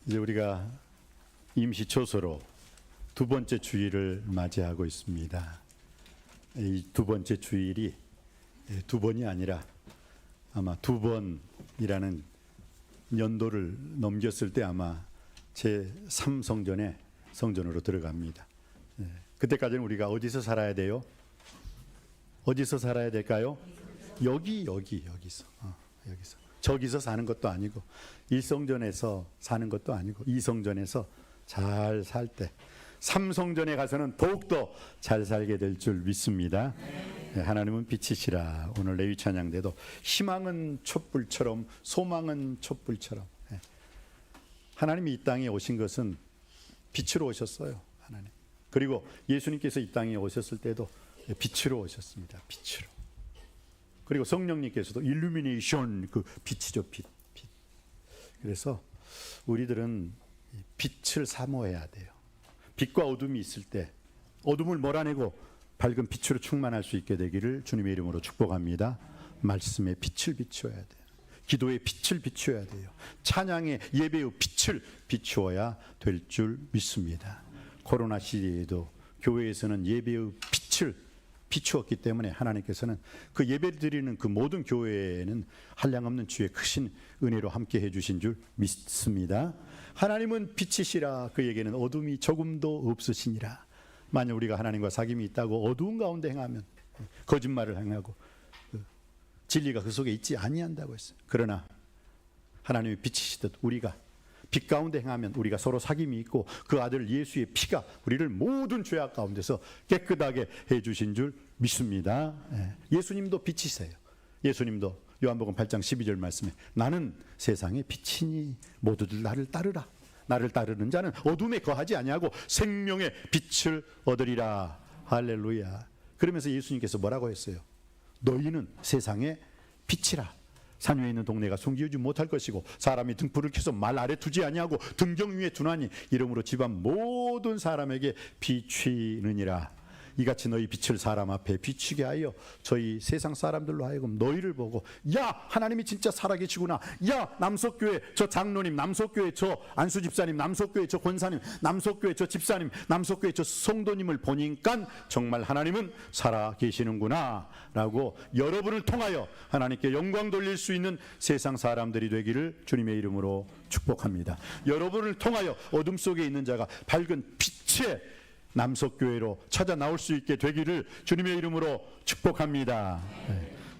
이제 우리가 임시초소로 두 번째 주일을 맞이하고 있습니다. 이 두 번째 주일이 두 번이 아니라 아마 두 번이라는 연도를 넘겼을 때 아마 제3성전에 성전으로 들어갑니다. 그때까지는 우리가 어디서 살아야 돼요? 어디서 살아야 될까요? 여기서. 저기서 사는 것도 아니고 1성전에서 사는 것도 아니고 2성전에서 잘 살 때 3성전에 가서는 더욱더 잘 살게 될 줄 믿습니다. 하나님은 빛이시라. 오늘 레위 찬양대도 희망은 촛불처럼 소망은 촛불처럼. 하나님이 이 땅에 오신 것은 빛으로 오셨어요. 하나님. 그리고 예수님께서 이 땅에 오셨을 때도 빛으로 오셨습니다. 빛으로. 그리고 성령님께서도 일루미네이션, 그 빛이죠. 빛. 그래서 우리들은 빛을 사모해야 돼요. 빛과 어둠이 있을 때 어둠을 몰아내고 밝은 빛으로 충만할 수 있게 되기를 주님의 이름으로 축복합니다. 말씀의 빛을 비추어야 돼요. 기도의 빛을 비추어야 돼요. 찬양의 예배의 빛을 비추어야 될 줄 믿습니다. 코로나 시대에도 교회에서는 예배의 빛을 비추었기 때문에 하나님께서는 그 예배를 드리는 그 모든 교회에는 한량없는 주의 크신 은혜로 함께 해주신 줄 믿습니다. 하나님은 빛이시라. 그에게는 어둠이 조금도 없으시니라. 만약 우리가 하나님과 사귐이 있다고 어두운 가운데 행하면 거짓말을 행하고 진리가 그 속에 있지 아니한다고 했어요. 그러나 하나님이 빛이시듯 우리가 빛 가운데 행하면 우리가 서로 사귐이 있고 그 아들 예수의 피가 우리를 모든 죄악 가운데서 깨끗하게 해주신 줄 믿습니다. 예수님도 빛이세요. 예수님도 요한복음 8장 12절 말씀에 나는 세상의 빛이니 모두들 나를 따르라. 나를 따르는 자는 어둠에 거하지 아니하고 생명의 빛을 얻으리라. 할렐루야. 그러면서 예수님께서 뭐라고 했어요? 너희는 세상의 빛이라. 산 위에 있는 동네가 숨기지 못할 것이고 사람이 등불을 켜서 말 아래 두지 아니하고 등경 위에 두나니 이러므로 집안 모든 사람에게 비추느니라. 이같이 너희 빛을 사람 앞에 비추게 하여 저희 세상 사람들로 하여금 너희를 보고 야 하나님이 진짜 살아계시구나. 야 남석교회 저 장로님, 남석교회 저 안수 집사님, 남석교회 저 권사님, 남석교회 저 집사님, 남석교회 저 성도님을 보니까 정말 하나님은 살아계시는구나 라고 여러분을 통하여 하나님께 영광 돌릴 수 있는 세상 사람들이 되기를 주님의 이름으로 축복합니다. 여러분을 통하여 어둠 속에 있는 자가 밝은 빛의 남석교회로 찾아 나올 수 있게 되기를 주님의 이름으로 축복합니다.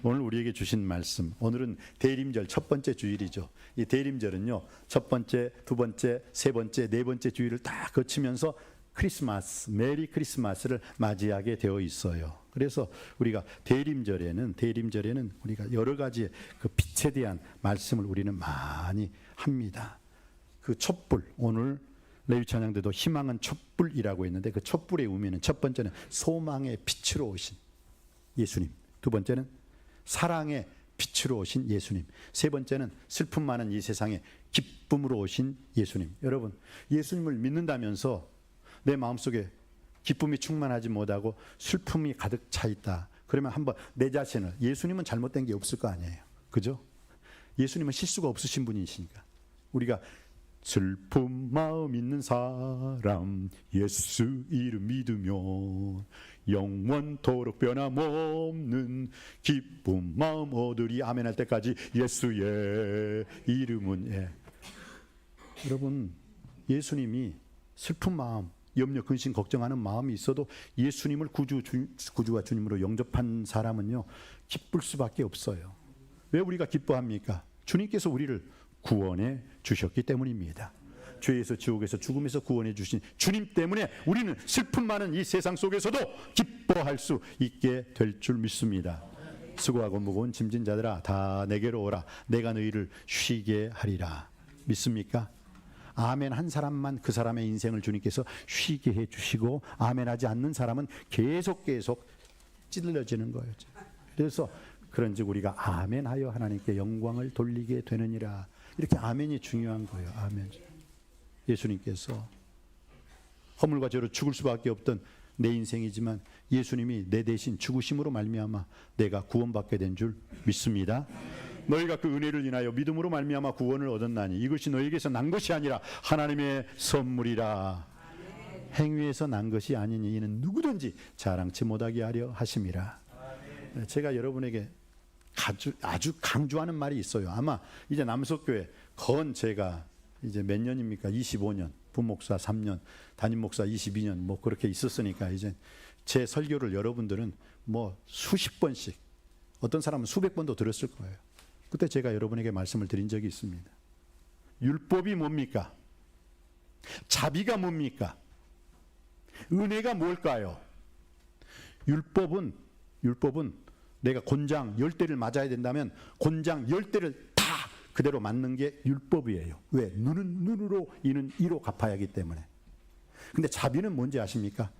오늘 우리에게 주신 말씀, 오늘은 대림절 첫 번째 주일이죠. 이 대림절은요, 첫 번째, 두 번째, 세 번째, 네 번째 주일을 다 거치면서 크리스마스, 메리 크리스마스를 맞이하게 되어 있어요. 그래서 우리가 대림절에는 우리가 여러 가지 그 빛에 대한 말씀을 우리는 많이 합니다. 그 촛불, 오늘 레위 찬양대도 희망은 촛불이라고 했는데 그 촛불의 의미는 첫 번째는 소망의 빛으로 오신 예수님, 두 번째는 사랑의 빛으로 오신 예수님, 세 번째는 슬픔 많은 이 세상에 기쁨으로 오신 예수님. 여러분, 예수님을 믿는다면서 내 마음속에 기쁨이 충만하지 못하고 슬픔이 가득 차 있다. 그러면 한번 내 자신을, 예수님은 잘못된 게 없을 거 아니에요. 그죠? 예수님은 실수가 없으신 분이시니까 우리가 슬픈 마음 있는 사람 예수 이름 믿으면 영원토록 변함없는 기쁜 마음 얻으리. 아멘 할 때까지 예수의 이름은 여러분, 예수님이 슬픈 마음, 염려, 근심, 걱정하는 마음이 있어도 예수님을 구주와 주님으로 영접한 사람은요 기쁠 수밖에 없어요. 왜 우리가 기뻐합니까? 주님께서 우리를 구원해 주셨기 때문입니다. 죄에서, 지옥에서, 죽음에서 구원해 주신 주님 때문에 우리는 슬픔 많은 이 세상 속에서도 기뻐할 수 있게 될 줄 믿습니다. 수고하고 무거운 짐진 자들아 다 내게로 오라. 내가 너희를 쉬게 하리라. 믿습니까? 아멘 한 사람만 그 사람의 인생을 주님께서 쉬게 해 주시고 아멘 하지 않는 사람은 계속 찔러지는 거예요. 그래서 그런즉 우리가 아멘하여 하나님께 영광을 돌리게 되느니라. 이렇게 아멘이 중요한 거예요. 아멘. 예수님께서 허물과 죄로 죽을 수밖에 없던 내 인생이지만 예수님이 내 대신 죽으심으로 말미암아 내가 구원받게 된 줄 믿습니다. 너희가 그 은혜를 인하여 믿음으로 말미암아 구원을 얻었나니 이것이 너희에게서 난 것이 아니라 하나님의 선물이라. 행위에서 난 것이 아니니 이는 누구든지 자랑치 못하게 하려 하심이라. 제가 여러분에게 아주 강조하는 말이 있어요. 아마 이제 남석교회 건 제가 이제 몇 년입니까? 25년, 부목사 3년, 담임 목사 22년 뭐 그렇게 있었으니까 이제 제 설교를 여러분들은 뭐 수십 번씩, 어떤 사람은 수백 번도 들었을 거예요. 그때 제가 여러분에게 말씀을 드린 적이 있습니다. 율법이 뭡니까? 자비가 뭡니까? 은혜가 뭘까요? 율법은 내가 곤장 10대를 맞아야 된다면 곤장 10대를 다 그대로 맞는 게 율법이에요. 왜? 눈은 눈으로, 이는 이로 갚아야 하기 때문에. 근데 자비는 뭔지 아십니까?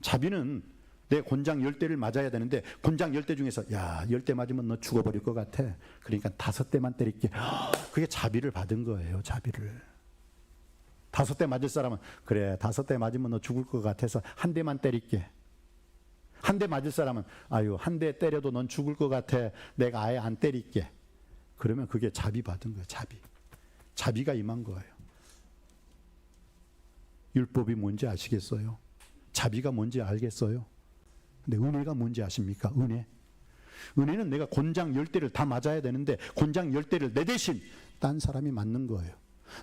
자비는 내 곤장 10대를 맞아야 되는데 곤장 10대 중에서 야 10대 맞으면 너 죽어버릴 것 같아. 그러니까 5대만 때릴게. 그게 자비를 받은 거예요. 자비를. 5대 맞을 사람은 그래 5대 맞으면 너 죽을 것 같아서 1대만 때릴게. 1대 맞을 사람은 아유 1대 때려도 넌 죽을 것 같아. 내가 아예 안 때릴게. 그러면 그게 자비 받은 거예요. 자비가 임한 거예요. 율법이 뭔지 아시겠어요? 자비가 뭔지 알겠어요? 근데 은혜가 뭔지 아십니까? 은혜는 내가 곤장 10대를 다 맞아야 되는데 곤장 10대를 내 대신 딴 사람이 맞는 거예요.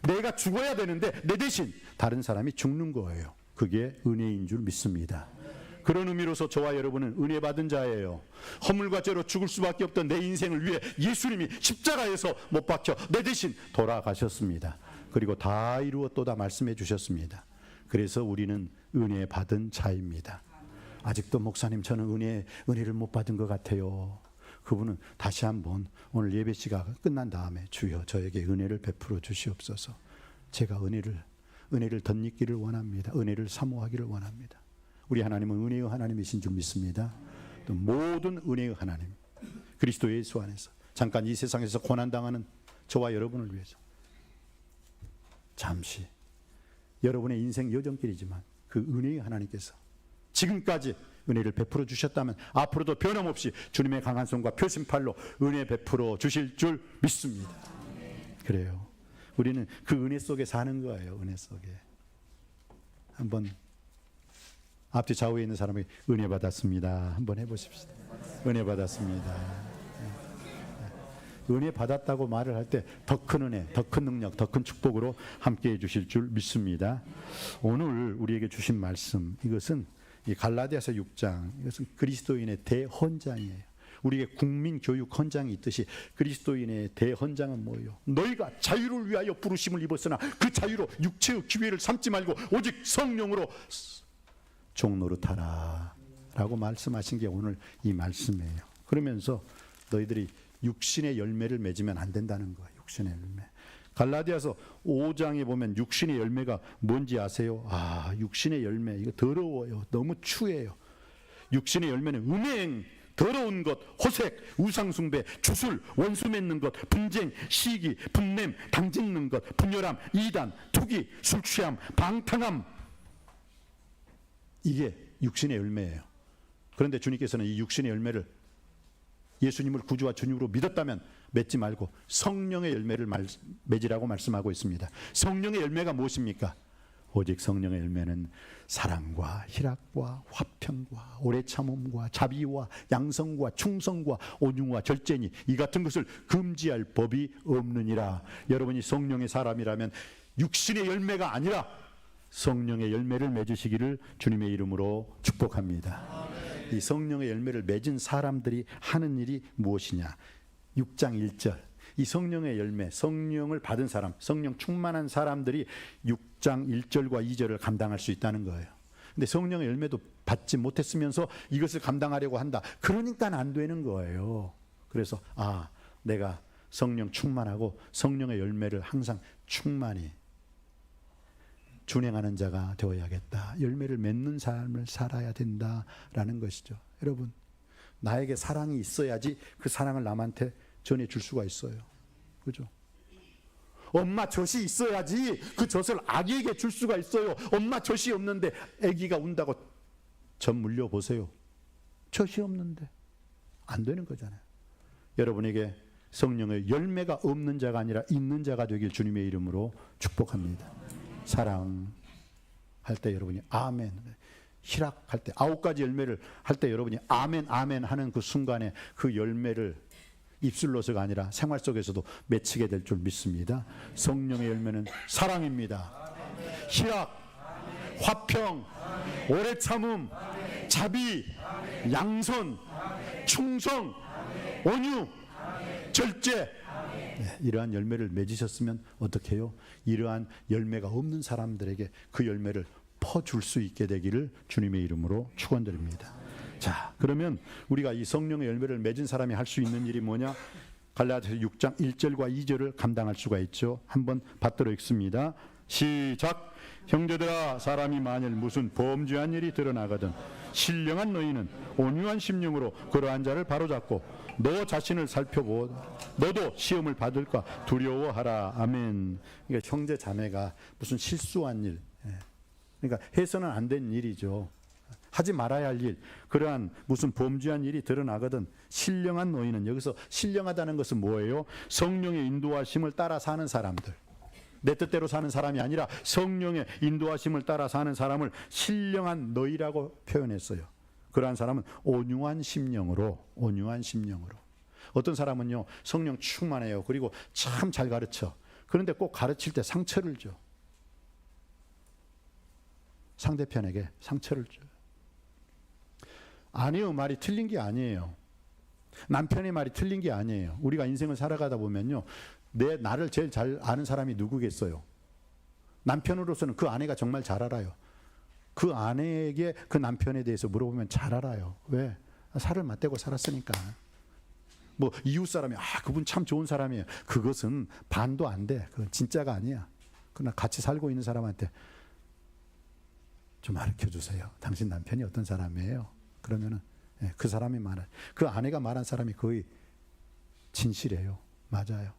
내가 죽어야 되는데 내 대신 다른 사람이 죽는 거예요. 그게 은혜인 줄 믿습니다. 그런 의미로서 저와 여러분은 은혜 받은 자예요. 허물과 죄로 죽을 수밖에 없던 내 인생을 위해 예수님이 십자가에서 못 박혀 내 대신 돌아가셨습니다. 그리고 다 이루었도다 말씀해 주셨습니다. 그래서 우리는 은혜 받은 자입니다. 아직도 목사님 저는 은혜를 못 받은 것 같아요. 그분은 다시 한번 오늘 예배 시간 끝난 다음에 주여 저에게 은혜를 베풀어 주시옵소서. 제가 은혜를 덧입기를 원합니다. 은혜를 사모하기를 원합니다. 우리 하나님은 은혜의 하나님이신 줄 믿습니다. 또 모든 은혜의 하나님 그리스도 예수 안에서 잠깐 이 세상에서 고난당하는 저와 여러분을 위해서 잠시 여러분의 인생 여정길이지만 그 은혜의 하나님께서 지금까지 은혜를 베풀어 주셨다면 앞으로도 변함없이 주님의 강한 손과 표심팔로 은혜 베풀어 주실 줄 믿습니다. 그래요. 우리는 그 은혜 속에 사는 거예요. 은혜 속에. 한번 앞뒤 좌우에 있는 사람에게 은혜 받았습니다. 한번 해보십시다. 은혜 받았습니다. 은혜 받았다고 말을 할 때 더 큰 은혜, 더 큰 능력, 더 큰 축복으로 함께해 주실 줄 믿습니다. 오늘 우리에게 주신 말씀 이것은 이 갈라디아서 6장 이것은 그리스도인의 대헌장이에요. 우리에게 국민교육 헌장이 있듯이 그리스도인의 대헌장은 뭐예요? 너희가 자유를 위하여 부르심을 입었으나 그 자유로 육체의 기회를 삼지 말고 오직 성령으로 종노릇하라 라고 말씀하신 게 오늘 이 말씀이에요. 그러면서 너희들이 육신의 열매를 맺으면 안 된다는 거예요. 육신의 열매. 갈라디아서 5장에 보면 육신의 열매가 뭔지 아세요? 육신의 열매 이거 더러워요. 너무 추해요. 육신의 열매는 음행, 더러운 것, 호색, 우상숭배, 주술, 원수 맺는 것, 분쟁, 시기, 분냄, 당짓는 것, 분열함, 이단, 투기, 술취함, 방탕함. 이게 육신의 열매예요. 그런데 주님께서는 이 육신의 열매를 예수님을 구주와 주님으로 믿었다면 맺지 말고 성령의 열매를 맺으라고 말씀하고 있습니다. 성령의 열매가 무엇입니까? 오직 성령의 열매는 사랑과 희락과 화평과 오래 참음과 자비와 양성과 충성과 온유와 절제니 이 같은 것을 금지할 법이 없느니라. 여러분이 성령의 사람이라면 육신의 열매가 아니라 성령의 열매를 맺으시기를 주님의 이름으로 축복합니다. 이 성령의 열매를 맺은 사람들이 하는 일이 무엇이냐? 6장 1절 이 성령의 열매, 성령을 받은 사람, 성령 충만한 사람들이 6장 1절과 2절을 감당할 수 있다는 거예요. 근데 성령의 열매도 받지 못했으면서 이것을 감당하려고 한다. 그러니까 안 되는 거예요. 그래서 내가 성령 충만하고 성령의 열매를 항상 충만히 준행하는 자가 되어야겠다. 열매를 맺는 삶을 살아야 된다라는 것이죠. 여러분, 나에게 사랑이 있어야지 그 사랑을 남한테 전해줄 수가 있어요. 그죠? 엄마 젖이 있어야지 그 젖을 아기에게 줄 수가 있어요. 엄마 젖이 없는데 아기가 운다고 젖 물려보세요. 젖이 없는데 안 되는 거잖아요. 여러분에게 성령의 열매가 없는 자가 아니라 있는 자가 되길 주님의 이름으로 축복합니다. 사랑할 때 여러분이 아멘, 희락할 때 9가지 열매를 할 때 여러분이 아멘 아멘 하는 그 순간에 그 열매를 입술로서가 아니라 생활 속에서도 맺히게 될 줄 믿습니다. 성령의 열매는 사랑입니다. 희락, 화평, 오래 참음, 자비, 양선, 충성, 온유, 절제. 네, 이러한 열매를 맺으셨으면 어떻게 해요? 이러한 열매가 없는 사람들에게 그 열매를 퍼줄 수 있게 되기를 주님의 이름으로 축원드립니다. 자, 그러면 우리가 이 성령의 열매를 맺은 사람이 할 수 있는 일이 뭐냐? 갈라디아서 6장 1절과 2절을 감당할 수가 있죠. 한번 받들어 읽습니다. 시작. 형제들아, 사람이 만일 무슨 범죄한 일이 드러나거든 신령한 너희는 온유한 심령으로 그러한 자를 바로잡고 너 자신을 살펴보 너도 시험을 받을까 두려워하라. 아멘. 그러니까 형제 자매가 무슨 실수한 일, 그러니까 해서는 안 된 일이죠. 하지 말아야 할 일, 그러한 무슨 범죄한 일이 드러나거든 신령한 너희는, 여기서 신령하다는 것은 뭐예요? 성령의 인도하심을 따라 사는 사람들, 내 뜻대로 사는 사람이 아니라 성령의 인도하심을 따라 사는 사람을 신령한 너희라고 표현했어요. 그러한 사람은 온유한 심령으로. 어떤 사람은요 성령 충만해요. 그리고 참 잘 가르쳐. 그런데 꼭 가르칠 때 상처를 줘. 상대편에게 상처를 줘요. 아내의 말이 틀린 게 아니에요. 남편의 말이 틀린 게 아니에요. 우리가 인생을 살아가다 보면요, 나를 제일 잘 아는 사람이 누구겠어요? 남편으로서는 그 아내가 정말 잘 알아요. 그 아내에게 그 남편에 대해서 물어보면 잘 알아요. 왜? 살을 맞대고 살았으니까. 뭐 이웃 사람이 그분 참 좋은 사람이에요. 그것은 반도 안 돼. 그건 진짜가 아니야. 그러나 같이 살고 있는 사람한테 좀 가르쳐 주세요. 당신 남편이 어떤 사람이에요? 그러면은 그 사람이 말한, 그 아내가 말한 사람이 거의 진실이에요. 맞아요.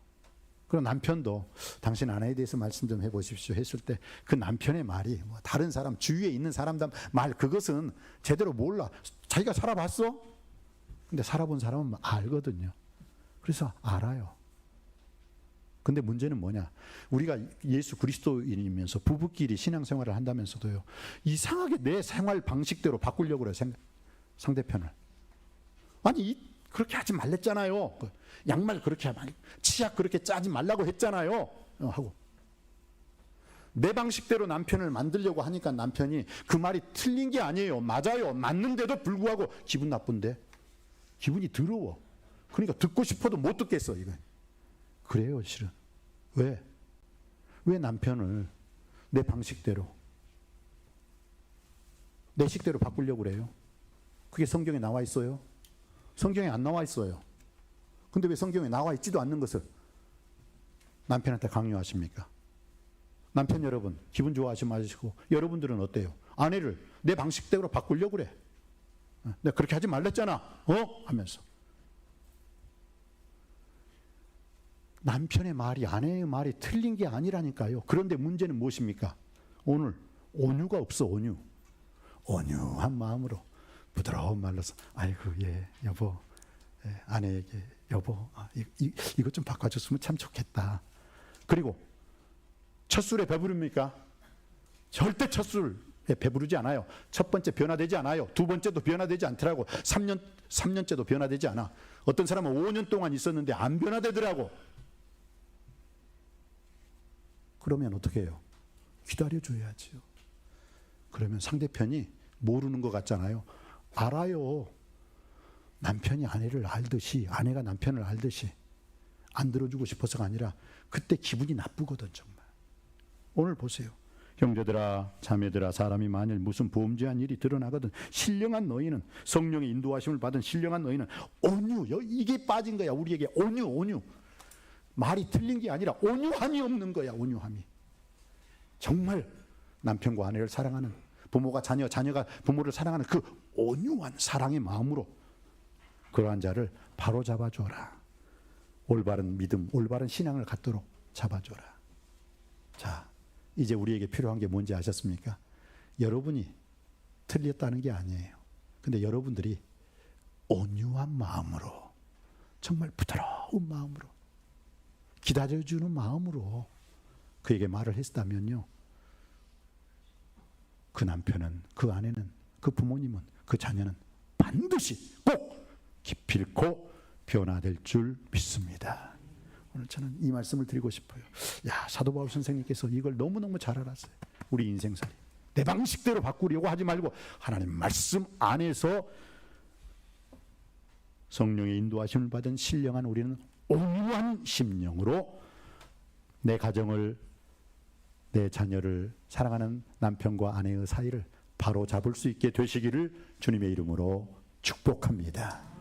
그럼 남편도 당신 아내에 대해서 말씀 좀 해보십시오 했을 때 그 남편의 말이 뭐 다른 사람, 주위에 있는 사람들 말, 그것은 제대로 몰라. 자기가 살아봤어? 근데 살아본 사람은 알거든요. 그래서 알아요. 근데 문제는 뭐냐? 우리가 예수 그리스도인이면서 부부끼리 신앙생활을 한다면서도요, 이상하게 내 생활 방식대로 바꾸려고 그래요. 상대편을. 아니 그렇게 하지 말랬잖아요. 양말 그렇게 하면, 치약 그렇게 짜지 말라고 했잖아요. 하고 내 방식대로 남편을 만들려고 하니까 남편이 그 말이 틀린 게 아니에요. 맞아요. 맞는데도 불구하고 기분 나쁜데, 기분이 더러워. 그러니까 듣고 싶어도 못 듣겠어. 이거 그래요 실은. 왜 남편을 내 방식대로, 내 식대로 바꾸려고 그래요? 그게 성경에 나와 있어요? 성경에 안 나와 있어요. 근데 왜 성경에 나와 있지도 않는 것을 남편한테 강요하십니까? 남편 여러분, 기분 좋아하지 마시고, 여러분들은 어때요? 아내를 내 방식대로 바꾸려고 그래. 내가 그렇게 하지 말랬잖아. 하면서. 남편의 말이, 아내의 말이 틀린 게 아니라니까요. 그런데 문제는 무엇입니까? 오늘 온유가 없어. 온유한 마음으로 부드러운 말로서, 아이고 여보, 아내에게 여보, 이것 좀 바꿔줬으면 참 좋겠다. 그리고 첫 술에 배부릅니까? 절대 첫 술에 배부르지 않아요. 첫 번째 변화되지 않아요. 두 번째도 변화되지 않더라고. 3년째도 변화되지 않아. 어떤 사람은 5년 동안 있었는데 안 변화되더라고. 그러면 어떻게 해요? 기다려줘야지요. 그러면 상대편이 모르는 것 같잖아요. 알아요. 남편이 아내를 알듯이, 아내가 남편을 알듯이 안 들어주고 싶어서가 아니라 그때 기분이 나쁘거든 정말. 오늘 보세요. 형제들아, 자매들아, 사람이 만일 무슨 범죄한 일이 드러나거든 신령한 너희는, 성령의 인도하심을 받은 신령한 너희는 온유, 이게 빠진 거야. 우리에게 온유. 말이 틀린 게 아니라 온유함이 없는 거야. 온유함이. 정말 남편과 아내를 사랑하는, 부모가 자녀가 부모를 사랑하는 그 온유한 사랑의 마음으로 그러한 자를 바로 잡아줘라. 올바른 믿음, 올바른 신앙을 갖도록 잡아줘라. 자, 이제 우리에게 필요한 게 뭔지 아셨습니까? 여러분이 틀렸다는 게 아니에요. 근데 여러분들이 온유한 마음으로, 정말 부드러운 뜨거운 마음으로, 기다려주는 마음으로 그에게 말을 했다면요, 그 남편은, 그 아내는, 그 부모님은, 그 자녀는 반드시 꼭 기필코 변화될 줄 믿습니다. 오늘 저는 이 말씀을 드리고 싶어요. 야, 사도 바울 선생님께서 이걸 너무너무 잘 알았어요. 우리 인생살이 내 방식대로 바꾸려고 하지 말고 하나님 말씀 안에서 성령의 인도하심을 받은 신령한 우리는 온유한 심령으로 내 가정을, 내 자녀를, 사랑하는 남편과 아내의 사이를 바로 잡을 수 있게 되시기를 주님의 이름으로 축복합니다.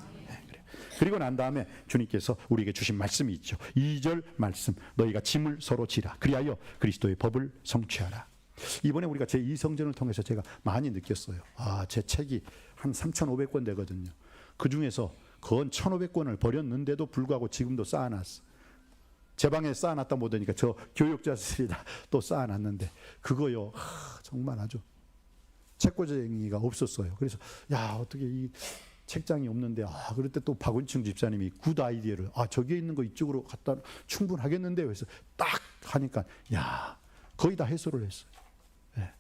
그리고 난 다음에 주님께서 우리에게 주신 말씀이 있죠. 2절 말씀, 너희가 짐을 서로 지라 그리하여 그리스도의 법을 성취하라. 이번에 우리가 제2성전을 통해서 제가 많이 느꼈어요. 제 책이 한 3,500권 되거든요. 그 중에서 건 1,500권을 버렸는데도 불구하고 지금도 쌓아놨어. 제 방에 쌓아놨다 못하니까 저 교육자들이다 또 쌓아놨는데, 그거요, 정말 아주 책꽂이가 없었어요. 그래서 야, 어떻게 이 책장이 없는데, 그럴 때 또 박은층 집사님이 굿 아이디어를, 저기에 있는 거 이쪽으로 갖다 충분하겠는데요. 그래서 딱 하니까 야, 거의 다 해소를 했어요. 네.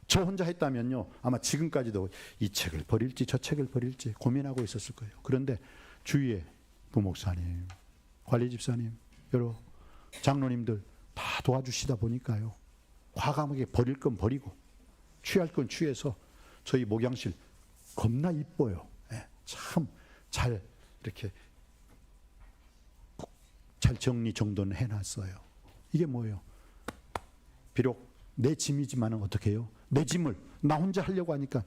저 혼자 했다면요, 아마 지금까지도 이 책을 버릴지 저 책을 버릴지 고민하고 있었을 거예요. 그런데 주위에 부목사님, 관리 집사님, 여러 장로님들 다 도와주시다 보니까요, 과감하게 버릴 건 버리고 취할 건 취해서 저희 목양실 겁나 이뻐요. 참 잘 이렇게 잘 정리정돈 해놨어요. 이게 뭐예요? 비록 내 짐이지만은 어떻게 해요? 내 짐을 나 혼자 하려고 하니까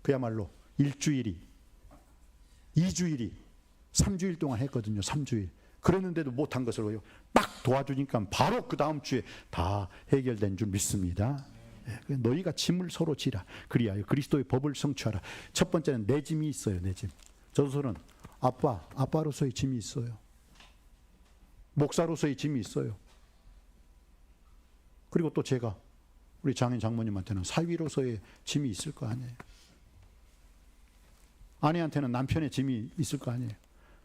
그야말로 일주일이, 2주일이, 3주일 동안 했거든요. 3주일. 그랬는데도 못한 것을 딱 도와주니까 바로 그 다음 주에 다 해결된 줄 믿습니다. 너희가 짐을 서로 지라 그리하여 그리스도의 법을 성취하라. 첫 번째는 내 짐이 있어요. 내 짐. 저서는 아빠로서의 짐이 있어요. 목사로서의 짐이 있어요. 그리고 또 제가 우리 장인 장모님한테는 사위로서의 짐이 있을 거 아니에요. 아내한테는 남편의 짐이 있을 거 아니에요.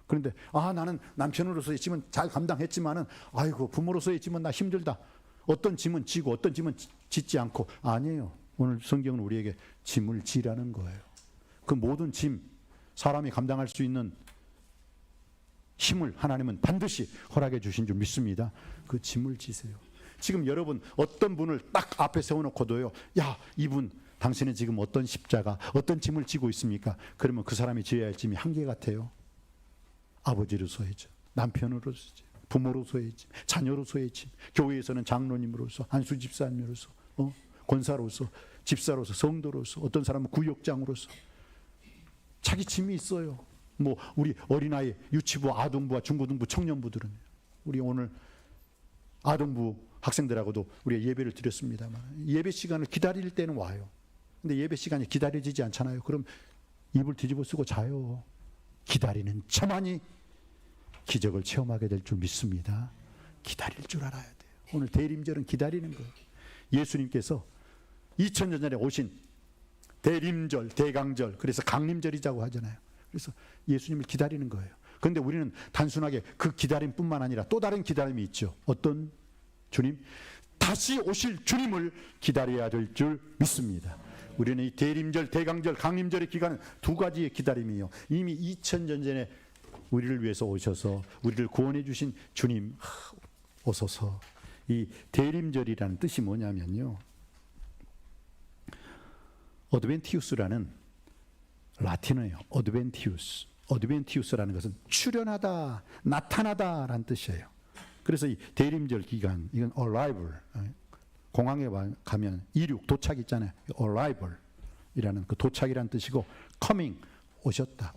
그런데 나는 남편으로서의 짐은 잘 감당했지만은 아이고, 부모로서의 짐은 나 힘들다. 어떤 짐은 지고 어떤 짐은 짓지 않고. 아니에요. 오늘 성경은 우리에게 짐을 지라는 거예요. 그 모든 짐, 사람이 감당할 수 있는 힘을 하나님은 반드시 허락해 주신 줄 믿습니다. 그 짐을 지세요. 지금 여러분 어떤 분을 딱 앞에 세워놓고도요, 야, 이분 당신은 지금 어떤 십자가, 어떤 짐을 지고 있습니까? 그러면 그 사람이 지어야 할 짐이 한계 같아요. 아버지로서의 짐, 남편으로서의 짐, 부모로서의 짐, 자녀로서의 짐, 교회에서는 장로님으로서, 안수 집사님으로서, 권사로서, 집사로서, 성도로서, 어떤 사람은 구역장으로서 자기 짐이 있어요. 뭐 우리 어린아이, 유치부, 아동부와 중고등부, 청년부들은, 우리 오늘 아동부 학생들하고도 우리가 예배를 드렸습니다만, 예배 시간을 기다릴 때는 와요. 근데 예배 시간이 기다려지지 않잖아요. 그럼 이불 뒤집어 쓰고 자요. 기다리는 저만이 기적을 체험하게 될 줄 믿습니다. 기다릴 줄 알아야 돼요. 오늘 대림절은 기다리는 거예요. 예수님께서 2000년 전에 오신 대림절, 대강절, 그래서 강림절이라고 하잖아요. 그래서 예수님을 기다리는 거예요. 그런데 우리는 단순하게 그 기다림뿐만 아니라 또 다른 기다림이 있죠. 어떤 주님? 다시 오실 주님을 기다려야 될 줄 믿습니다. 우리는 이 대림절, 대강절, 강림절의 기간은 두 가지의 기다림이요. 이미 2000년 전에 우리를 위해서 오셔서 우리를 구원해 주신 주님 오소서. 이 대림절이라는 뜻이 뭐냐면요, 어드벤티우스라는 라틴어예요. 어드벤티우스라는 것은 출현하다, 나타나다라는 뜻이에요. 그래서 이 대림절 기간, 이건 arrival, 공항에 가면 이륙, 도착 있잖아요. arrival이라는 그 도착이라는 뜻이고, coming, 오셨다.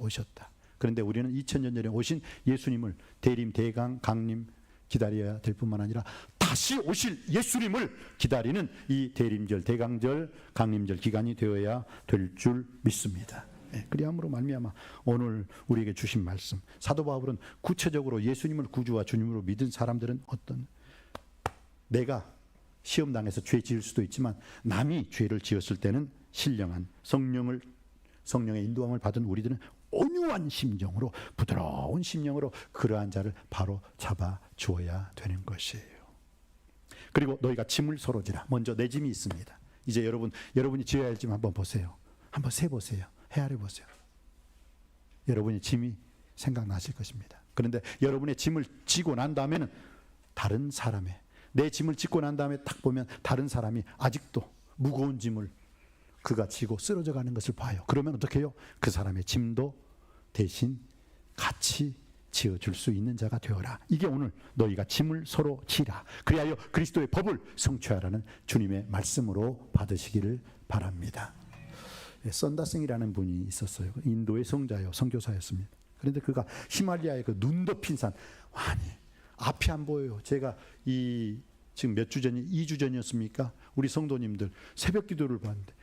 그런데 우리는 2000년 전에 오신 예수님을 대림, 대강, 강림 기다려야 될 뿐만 아니라 다시 오실 예수님을 기다리는 이 대림절, 대강절, 강림절 기간이 되어야 될 줄 믿습니다. 그리함으로 말미암아 오늘 우리에게 주신 말씀, 사도 바울은 구체적으로 예수님을 구주와 주님으로 믿은 사람들은 어떤, 내가 시험당해서 죄 지을 수도 있지만 남이 죄를 지었을 때는 신령한 성령의 인도함을 받은 우리들은 온유한 심정으로, 부드러운 심령으로 그러한 자를 바로 잡아 주어야 되는 것이에요. 그리고 너희가 짐을 서로 지라. 먼저 내 짐이 있습니다. 이제 여러분이 지어야 할 짐 한번 보세요. 한번 세보세요. 헤아려 보세요. 여러분의 짐이 생각나실 것입니다. 그런데 여러분의 짐을 지고 난 다음에는 다른 사람의, 내 짐을 짓고 난 다음에 딱 보면 다른 사람이 아직도 무거운 짐을 그가 지고 쓰러져 가는 것을 봐요. 그러면 어떻게 해요? 그 사람의 짐도 대신 같이 지어줄 수 있는 자가 되어라. 이게 오늘 너희가 짐을 서로 지라. 그리하여 그리스도의 법을 성취하라는 주님의 말씀으로 받으시기를 바랍니다. 썬다승이라는 분이 있었어요. 인도의 성자요, 선교사였습니다. 그런데 그가 히말라야의 그 눈 덮인 산, 아니 앞이 안 보여요. 제가 지금 몇 주 전이 2주 전이었습니까? 우리 성도님들 새벽 기도를 봤는데,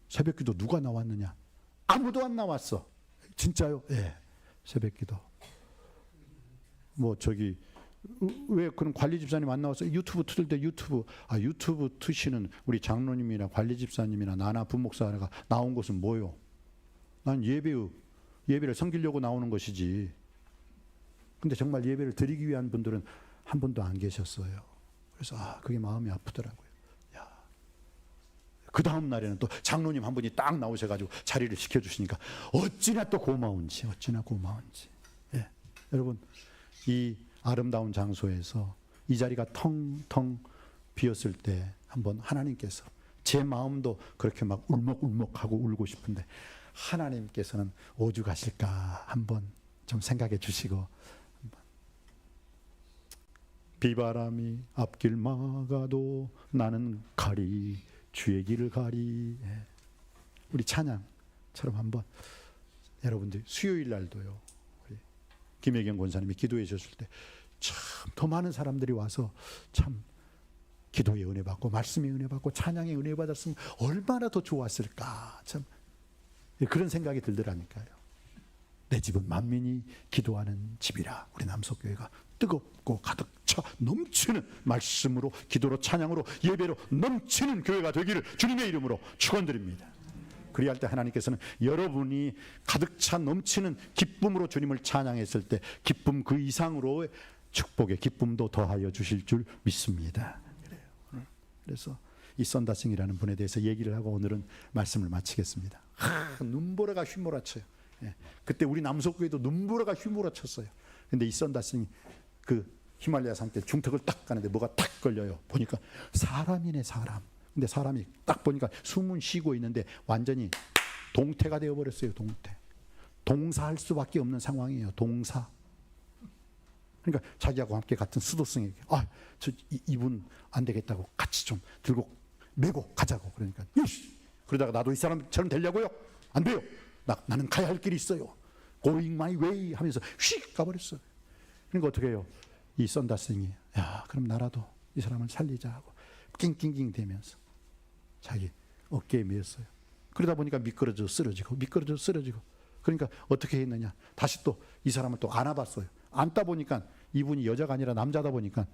새벽 기도 누가 나왔느냐? 아무도 안 나왔어. 진짜요? 예. 새벽 기도. 왜 그런 관리 집사님 안 나와서 유튜브 틀 때 유튜브 트시는 우리 장로님이나 관리 집사님이나 나나 부목사가 나온 것은 뭐요? 난 예배를 섬기려고 나오는 것이지. 근데 정말 예배를 드리기 위한 분들은 한 분도 안 계셨어요. 그래서 그게 마음이 아프더라고요. 그 다음 날에는 또 장로님 한 분이 딱 나오셔가지고 자리를 시켜주시니까 어찌나 고마운지. 예. 여러분, 이 아름다운 장소에서 이 자리가 텅텅 비었을 때 한번 하나님께서, 제 마음도 그렇게 막 울먹울먹하고 울고 싶은데 하나님께서는 오죽하실까 한번 좀 생각해 주시고, 비바람이 앞길 막아도 나는 가리 주의 길을 가리. 예. 우리 찬양처럼 한번 여러분들 수요일 날도요, 우리 김혜경 권사님이 기도해 주셨을 때 참 더 많은 사람들이 와서 참 기도의 은혜 받고 말씀의 은혜 받고 찬양의 은혜 받았으면 얼마나 더 좋았을까. 참 그런 생각이 들더라니까요. 내 집은 만민이 기도하는 집이라. 우리 남석교회가 뜨겁고 가득 차 넘치는 말씀으로, 기도로, 찬양으로, 예배로 넘치는 교회가 되기를 주님의 이름으로 축원드립니다. 그리할 때 하나님께서는 여러분이 가득 차 넘치는 기쁨으로 주님을 찬양했을 때 기쁨 그 이상으로 축복의 기쁨도 더하여 주실 줄 믿습니다. 그래서 이 썬다싱이라는 분에 대해서 얘기를 하고 오늘은 말씀을 마치겠습니다. 눈보라가 휘몰아쳐요. 예. 그때 우리 남석교회도 눈보라가 휘몰아쳤어요. 근데 이 썬다싱이 그 히말라야 산길 중턱을 딱 가는데 뭐가 딱 걸려요. 보니까 사람이네, 사람. 근데 사람이 딱 보니까 숨은 쉬고 있는데 완전히 동태가 되어버렸어요. 동태. 동사할 수밖에 없는 상황이에요. 동사. 그러니까 자기하고 함께 같은 수도승에게 이분 안 되겠다고 같이 좀 들고 메고 가자고. 그러니까 그러다가 나도 이 사람처럼 되려고요? 안 돼요. 나는 가야 할 길이 있어요. Going my way 하면서 휙 가버렸어요. 그러니까 어떻게 해요? 이 썬다싱이 그럼 나라도 이 사람을 살리자 하고 낑낑낑 대면서 자기 어깨에 메었어요. 그러다 보니까 미끄러져 쓰러지고 그러니까 어떻게 했느냐, 다시 또 이 사람을 또 안아봤어요. 안다 보니까 이분이 여자가 아니라 남자다 보니까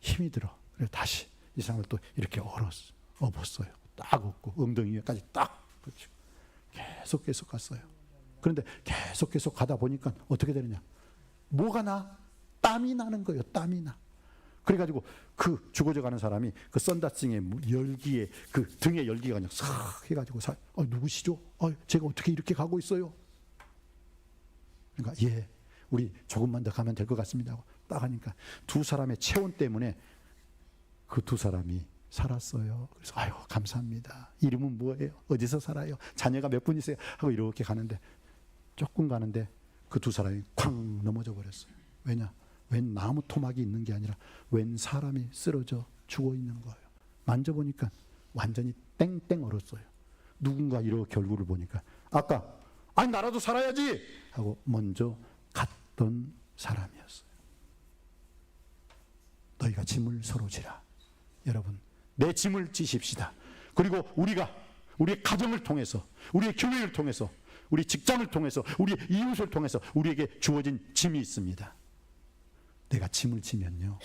힘이 들어. 그래서 다시 이 사람을 또 이렇게 업었어요. 딱 업고 엉덩이 위에까지 딱 붙이고 계속 갔어요. 그런데 계속 가다 보니까 어떻게 되느냐, 뭐가 나? 땀이 나는 거예요. 땀이 나. 그래가지고 그 죽어져 가는 사람이 그 썬다싱의 열기에 그 등에 열기가 그냥 싹 해가지고 누구시죠? 제가 어떻게 이렇게 가고 있어요? 그러니까 우리 조금만 더 가면 될 것 같습니다 하고 딱 하니까 두 사람의 체온 때문에 그 두 사람이 살았어요. 그래서 감사합니다. 이름은 뭐예요? 어디서 살아요? 자녀가 몇 분이세요? 하고 이렇게 가는데 조금 가는데 그 두 사람이 쾅 넘어져 버렸어요. 왜냐? 웬 나무 토막이 있는 게 아니라 웬 사람이 쓰러져 죽어 있는 거예요. 만져보니까 완전히 땡땡 얼었어요. 누군가 이렇게 얼굴을 보니까 나라도 살아야지 하고 먼저 갔던 사람이었어요. 너희가 짐을 서로 지라. 여러분, 내 짐을 지십시다. 그리고 우리의 가정을 통해서, 우리의 교회를 통해서, 우리 직장을 통해서, 우리 이웃을 통해서 우리에게 주어진 짐이 있습니다. 내가 짐을 지면요,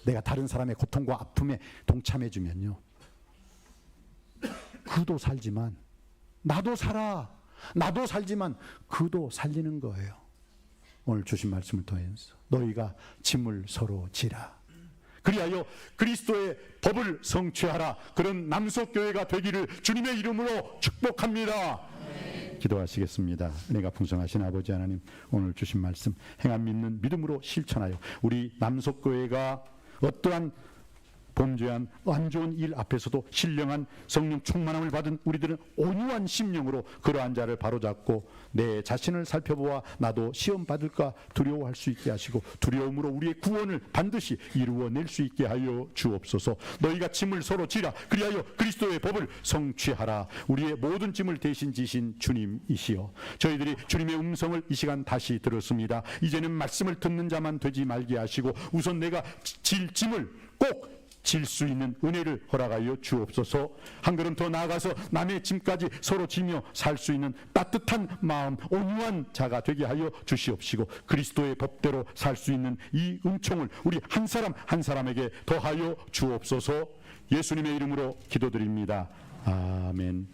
내가 다른 사람의 고통과 아픔에 동참해 주면요, 그도 살지만 나도 살아. 나도 살지만 그도 살리는 거예요. 오늘 주신 말씀을 통해서 너희가 짐을 서로 지라. 그리하여 그리스도의 법을 성취하라. 그런 남석교회가 되기를 주님의 이름으로 축복합니다. 기도하시겠습니다. 은혜가 풍성하신 아버지 하나님, 오늘 주신 말씀 행함 믿는 믿음으로 실천하여 우리 남석교회가 어떠한 범죄한 안 좋은 일 앞에서도 신령한 성령 충만함을 받은 우리들은 온유한 심령으로 그러한 자를 바로잡고 내 자신을 살펴보아 나도 시험 받을까 두려워할 수 있게 하시고 두려움으로 우리의 구원을 반드시 이루어낼 수 있게 하여 주옵소서. 너희가 짐을 서로 지라. 그리하여 그리스도의 법을 성취하라. 우리의 모든 짐을 대신 지신 주님이시여, 저희들이 주님의 음성을 이 시간 다시 들었습니다. 이제는 말씀을 듣는 자만 되지 말게 하시고 우선 내가 질 짐을 꼭 질 수 있는 은혜를 허락하여 주옵소서. 한 걸음 더 나아가서 남의 짐까지 서로 지며 살 수 있는 따뜻한 마음, 온유한 자가 되게 하여 주시옵시고 그리스도의 법대로 살 수 있는 이 은총을 우리 한 사람 한 사람에게 더하여 주옵소서. 예수님의 이름으로 기도드립니다. 아멘.